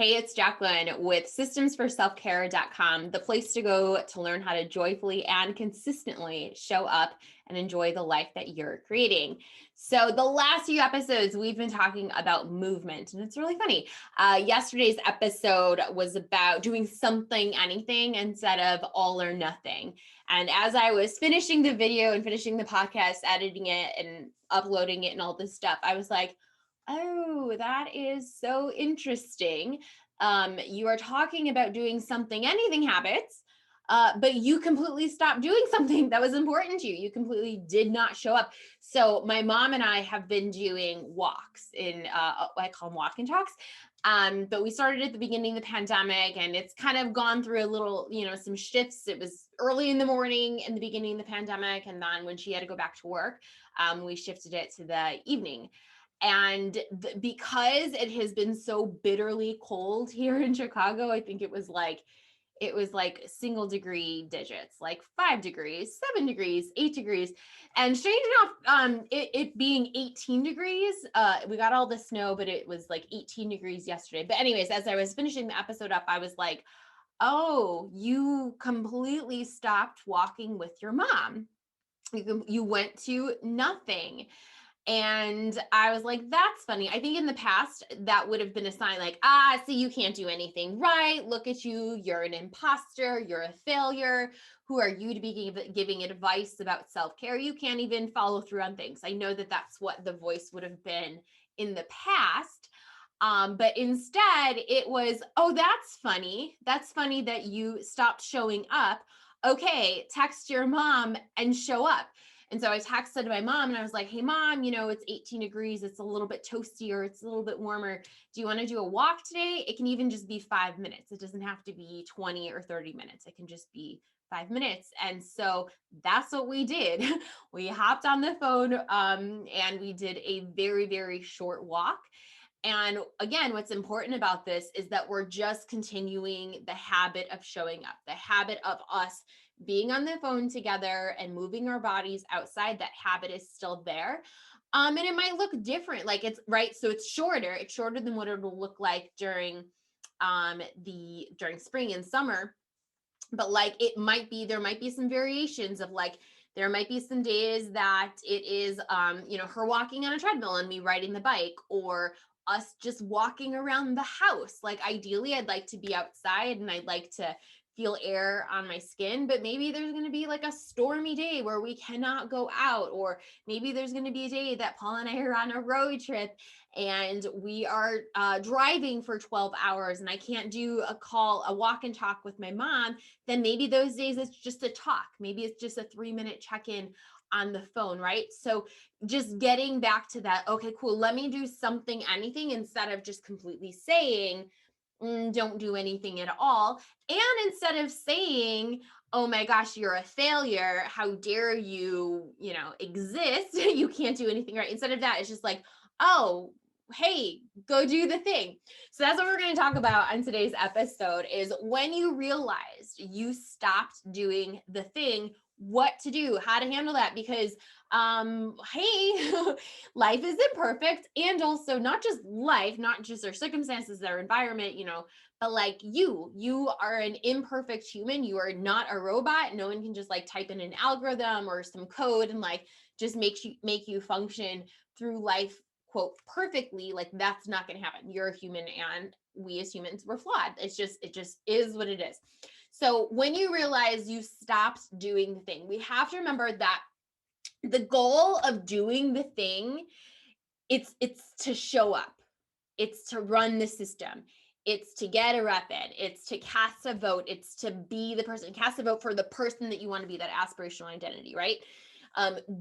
Hey, it's Jacqueline with systemsforselfcare.com, the place to go to learn how to joyfully and consistently show up and enjoy the life that you're creating. So, the last few episodes, we've been talking about movement, and it's really funny. Yesterday's episode was about doing something, anything, instead of all or nothing. And as I was finishing the video and finishing the podcast, editing it and uploading it and all this stuff, I was like, oh, that is so interesting. You are talking about doing something, anything habits, but you completely stopped doing something that was important to you. You completely did not show up. So my mom and I have been doing walks I call them walk and talks. But we started at the beginning of the pandemic, and it's kind of gone through a little, some shifts. It was early in the morning in the beginning of the pandemic. And then when she had to go back to work, we shifted it to the evening. And because it has been so bitterly cold here in Chicago, I think it was like single degree digits, like 5 degrees, 7 degrees, 8 degrees. And strange enough, it being 18 degrees, we got all the snow, but it was like 18 degrees yesterday. But anyways, as I was finishing the episode up, I was like, oh, you completely stopped walking with your mom. You went to nothing. And I was like, that's funny. I think in the past, that would have been a sign like, see, you can't do anything right. Look at you. You're an imposter. You're a failure. Who are you to be giving advice about self-care? You can't even follow through on things. I know that that's what the voice would have been in the past. But instead, it was, oh, that's funny. That's funny that you stopped showing up. Okay, text your mom and show up. And so I texted my mom and I was like, hey, mom, it's 18 degrees. It's a little bit toasty, or it's a little bit warmer. Do you want to do a walk today? It can even just be 5 minutes. It doesn't have to be 20 or 30 minutes. It can just be 5 minutes. And so that's what we did. We hopped on the phone and we did a very, very short walk. And again, what's important about this is that we're just continuing the habit of showing up, the habit of us being on the phone together and moving our bodies outside. That habit is still there. And it might look different. Like it's right. So it's shorter. It's shorter than what it will look like during during spring and summer. But like there might be some variations of like, there might be some days that it is her walking on a treadmill and me riding the bike, or us just walking around the house. Like ideally I'd like to be outside and I'd like to feel air on my skin, but maybe there's going to be like a stormy day where we cannot go out, or maybe there's going to be a day that Paul and I are on a road trip and we are driving for 12 hours and I can't do a walk and talk with my mom. Then maybe those days it's just a talk. Maybe it's just a 3-minute check-in on the phone, right? So just getting back to that, okay, cool, let me do something, anything, instead of just completely saying, don't do anything at all. And instead of saying, oh my gosh, you're a failure, how dare you, exist, you can't do anything right. Instead of that, it's just like, oh, hey, go do the thing. So that's what we're going to talk about on today's episode, is when you realized you stopped doing the thing, what to do, how to handle that. Because hey, life is imperfect, and also not just life, not just our circumstances, our environment, but like you are an imperfect human. You are not a robot. No one can just like type in an algorithm or some code and like just make you function through life, quote, perfectly. Like that's not going to happen. You're a human, and we as humans, we're flawed. It just is what it is. So when you realize you stopped doing the thing, we have to remember that the goal of doing the thing, it's to show up. It's to run the system. It's to get a rep in. It's to cast a vote. It's to be the person, cast a vote for the person that you want to be, that aspirational identity, right?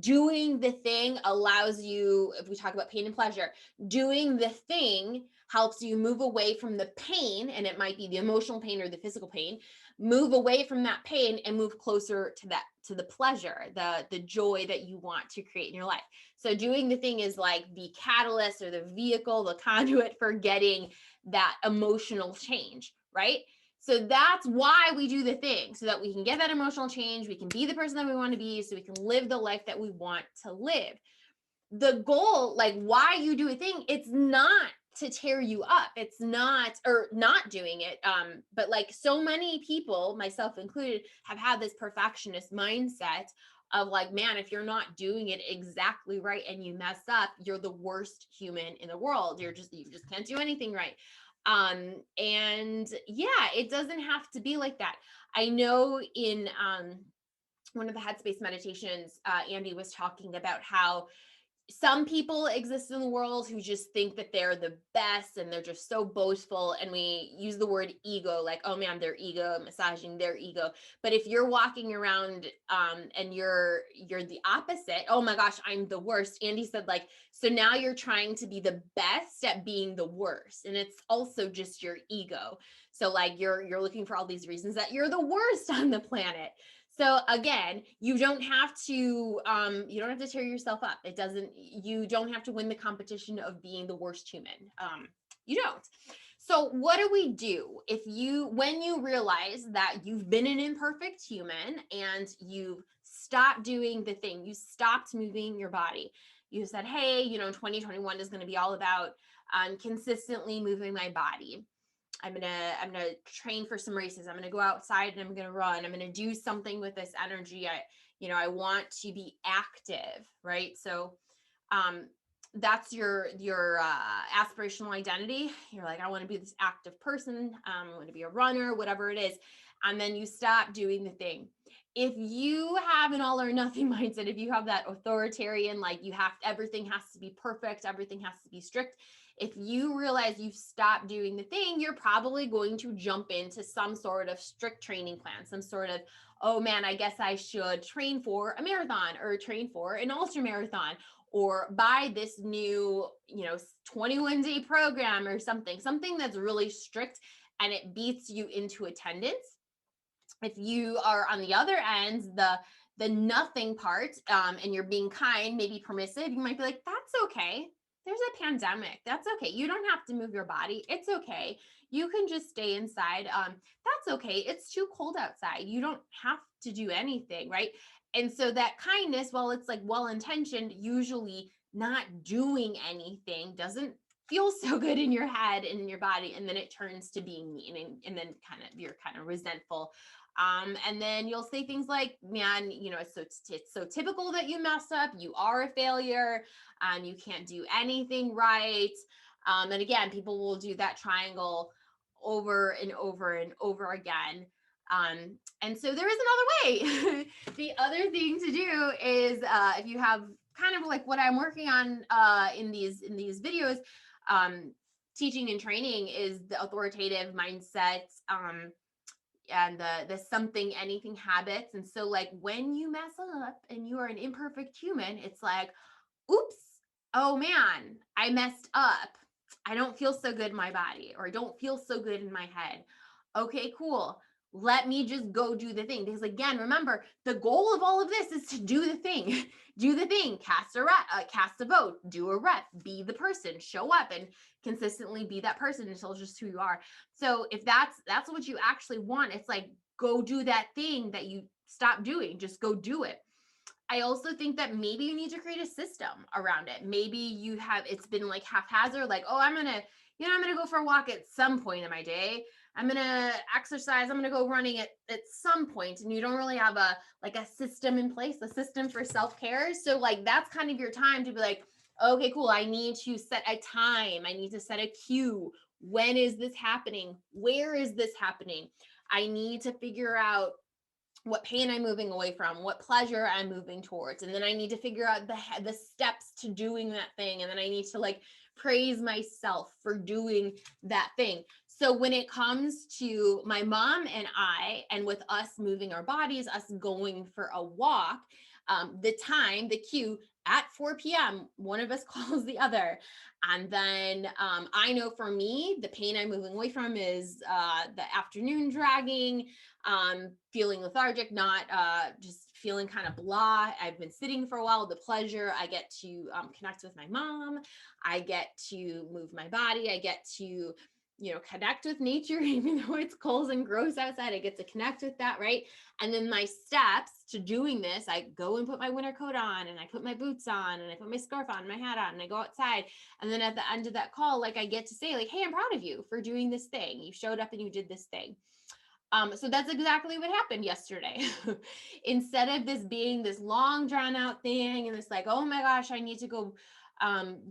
Doing the thing allows you, if we talk about pain and pleasure, doing the thing helps you move away from the pain, and it might be the emotional pain or the physical pain, move away from that pain and move closer to the pleasure, the joy that you want to create in your life. So doing the thing is like the catalyst or the vehicle, the conduit for getting that emotional change, right? So that's why we do the thing, so that we can get that emotional change. We can be the person that we want to be, so we can live the life that we want to live. The goal, like why you do a thing, it's not to tear you up. It's not, or not doing it. But like so many people, myself included, have had this perfectionist mindset of like, man, if you're not doing it exactly right and you mess up, you're the worst human in the world. You just can't do anything right. And yeah, it doesn't have to be like that. I know in one of the headspace meditations, Andy was talking about how some people exist in the world who just think that they're the best and they're just so boastful, and we use the word ego, like, oh man, their ego, massaging their ego. But if you're walking around and you're the opposite, oh my gosh, I'm the worst. Andy said, like, so now you're trying to be the best at being the worst, and it's also just your ego. So like you're looking for all these reasons that you're the worst on the planet. So again, you don't have to tear yourself up. You don't have to win the competition of being the worst human. You don't. So what do we do when you realize that you've been an imperfect human and you've stopped doing the thing, you stopped moving your body. You said, hey, 2021 is going to be all about consistently moving my body. I'm gonna train for some races. I'm gonna go outside and I'm gonna run. I'm gonna do something with this energy. I want to be active, right? So that's your aspirational identity. You're like, I want to be this active person. I want to be a runner, whatever it is. And then you stop doing the thing. If you have an all or nothing mindset, if you have that authoritarian, like everything has to be perfect, everything has to be strict, if you realize you've stopped doing the thing, you're probably going to jump into some sort of strict training plan, some sort of, oh man, I guess I should train for a marathon or train for an ultra marathon or buy this new, 21-day program or something that's really strict and it beats you into attendance. If you are on the other end, the nothing part, and you're being kind, maybe permissive, you might be like, that's okay. There's a pandemic. That's okay. You don't have to move your body. It's okay. You can just stay inside. That's okay. It's too cold outside. You don't have to do anything, right? And so that kindness, while it's like well-intentioned, usually not doing anything doesn't feel so good in your head and in your body. And then it turns to being mean, and then you're kind of resentful. And then you'll say things like, man, it's so typical that you mess up. You are a failure. You can't do anything right. And again, people will do that triangle over and over and over again. And so there is another way. The other thing to do is, if you have kind of like what I'm working on in these videos, teaching and training, is the authoritative mindset, and the something anything habits. And so like when you mess up and you are an imperfect human, it's like, oops, oh man, I messed up. I don't feel so good in my body, or I don't feel so good in my head. Okay, cool. Let me just go do the thing. Because again, remember, the goal of all of this is to do the thing. Do the thing, cast a vote, do a rep, be the person, show up and consistently be that person until just who you are. So if that's what you actually want, it's like, go do that thing that you stopped doing. Just go do it. I also think that maybe you need to create a system around it. Maybe it's been like haphazard, like, oh, I'm going to go for a walk at some point in my day. I'm going to exercise. I'm going to go running at some point. And you don't really have a system in place, a system for self-care. So like, that's kind of your time to be like, okay, cool. I need to set a time. I need to set a cue. When is this happening? Where is this happening? I need to figure out what pain I'm moving away from, what pleasure I'm moving towards. And then I need to figure out the steps to doing that thing. And then I need to like praise myself for doing that thing. So when it comes to my mom and I, and with us moving our bodies, us going for a walk, the cue at 4 p.m., one of us calls the other. And then I know for me, the pain I'm moving away from is the afternoon dragging, feeling lethargic, not just feeling kind of blah. I've been sitting for a while. The pleasure, I get to connect with my mom. I get to move my body. I get to connect with nature, even though it's cold and gross outside. I get to connect with that, right? And then my steps to doing this, I go and put my winter coat on, and I put my boots on, and I put my scarf on, my hat on, and I go outside. And then at the end of that call, like I get to say, like, hey, I'm proud of you for doing this thing. You showed up and you did this thing. So that's exactly what happened yesterday. Instead of this being this long drawn out thing and it's like, oh my gosh, I need to go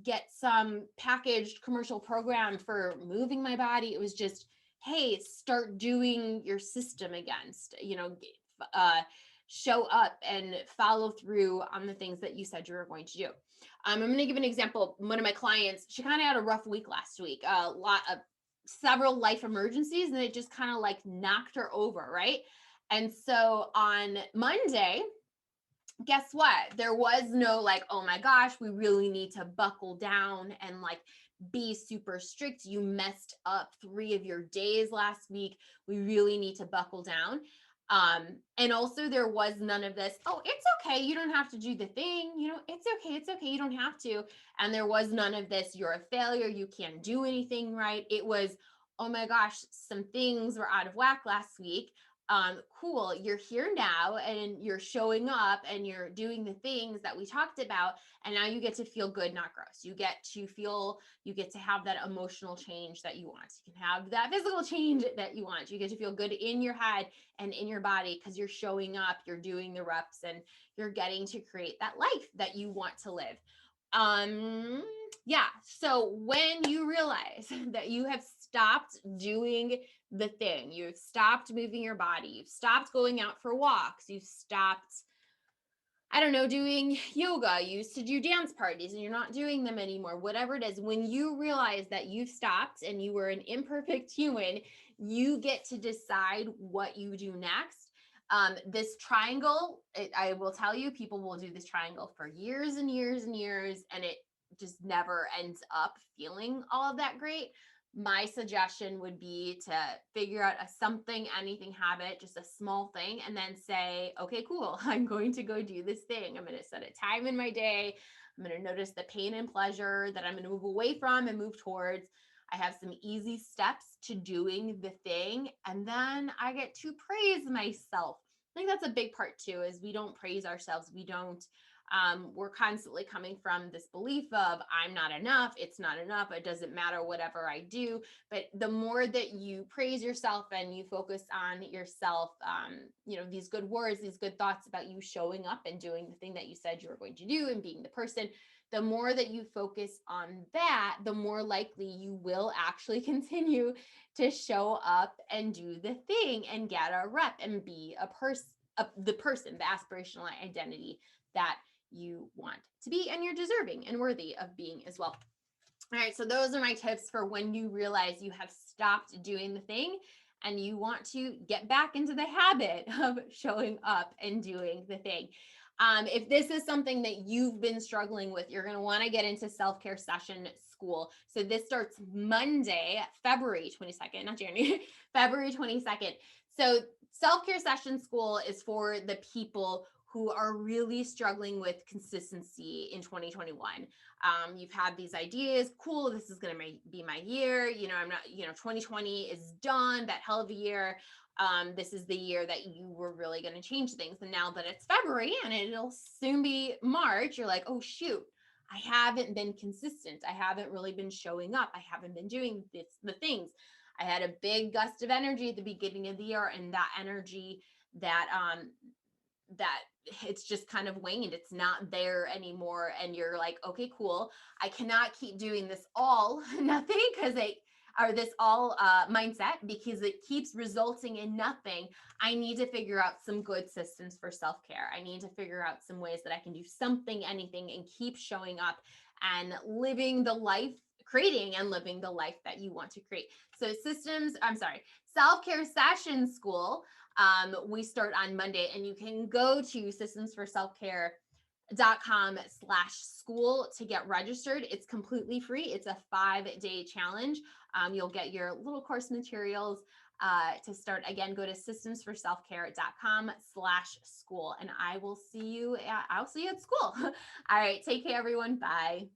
get some packaged commercial program for moving my body. It was just, hey, start doing your system against, show up and follow through on the things that you said you were going to do. I'm going to give an example. One of my clients, she kind of had a rough week last week, a lot of several life emergencies, and it just kind of like knocked her over, right? And so on Monday, guess what? There was no like, oh my gosh, we really need to buckle down and like be super strict. You messed up 3 of your days last week. We really need to buckle down. And also there was none of this, oh, it's okay, you don't have to do the thing, it's okay, you don't have to. And there was none of this, you're a failure, you can't do anything right. It was, oh my gosh, some things were out of whack last week. Cool, you're here now and you're showing up and you're doing the things that we talked about. And now you get to feel good, not gross. You get to have that emotional change that you want. You can have that physical change that you want. You get to feel good in your head and in your body because you're showing up, you're doing the reps, and you're getting to create that life that you want to live. Yeah. So when you realize that you have stopped doing the thing, you've stopped moving your body, you've stopped going out for walks, you've stopped, I don't know, doing yoga, you used to do dance parties and you're not doing them anymore, whatever it is, when you realize that you've stopped and you were an imperfect human, you get to decide what you do next. This triangle, I will tell you, people will do this triangle for years and years and years, and it just never ends up feeling all of that great. My suggestion would be to figure out a something, anything habit, just a small thing, and then say, okay, cool, I'm going to go do this thing. I'm going to set a time in my day. I'm going to notice the pain and pleasure that I'm going to move away from and move towards. I have some easy steps to doing the thing, and then I get to praise myself. I think that's a big part too, is we don't praise ourselves. We're constantly coming from this belief of I'm not enough, it's not enough, it doesn't matter whatever I do. But the more that you praise yourself and you focus on yourself, these good words, these good thoughts about you showing up and doing the thing that you said you were going to do and being the person, the more that you focus on that, the more likely you will actually continue to show up and do the thing and get a rep and be the person, the aspirational identity that you want to be and you're deserving and worthy of being as well. All right, so those are my tips for when you realize you have stopped doing the thing and you want to get back into the habit of showing up and doing the thing. If this is something that you've been struggling with, you're going to want to get into self-care session school. So this starts Monday, February 22nd, not January, February 22nd. So self-care session school is for the people who are really struggling with consistency in 2021. You've had these ideas, cool, this is going to be my year. I'm not, 2020 is done, that hell of a year. This is the year that you were really going to change things. And now that it's February and it'll soon be March, you're like, oh, shoot, I haven't been consistent. I haven't really been showing up. I haven't been doing the things. I had a big gust of energy at the beginning of the year, and that energy that it's just kind of waned. It's not there anymore. And you're like, okay, cool. I cannot keep doing this all nothing this all mindset because it keeps resulting in nothing. I need to figure out some good systems for self-care. I need to figure out some ways that I can do something, anything, and keep showing up and creating and living the life that you want to create. So self-care session school. We start on Monday, and you can go to systemsforselfcare.com/school to get registered. It's completely free. It's a 5-day challenge. You'll get your little course materials to start. Again, go to systemsforselfcare.com/school, and I'll see you at school. All right. Take care, everyone. Bye.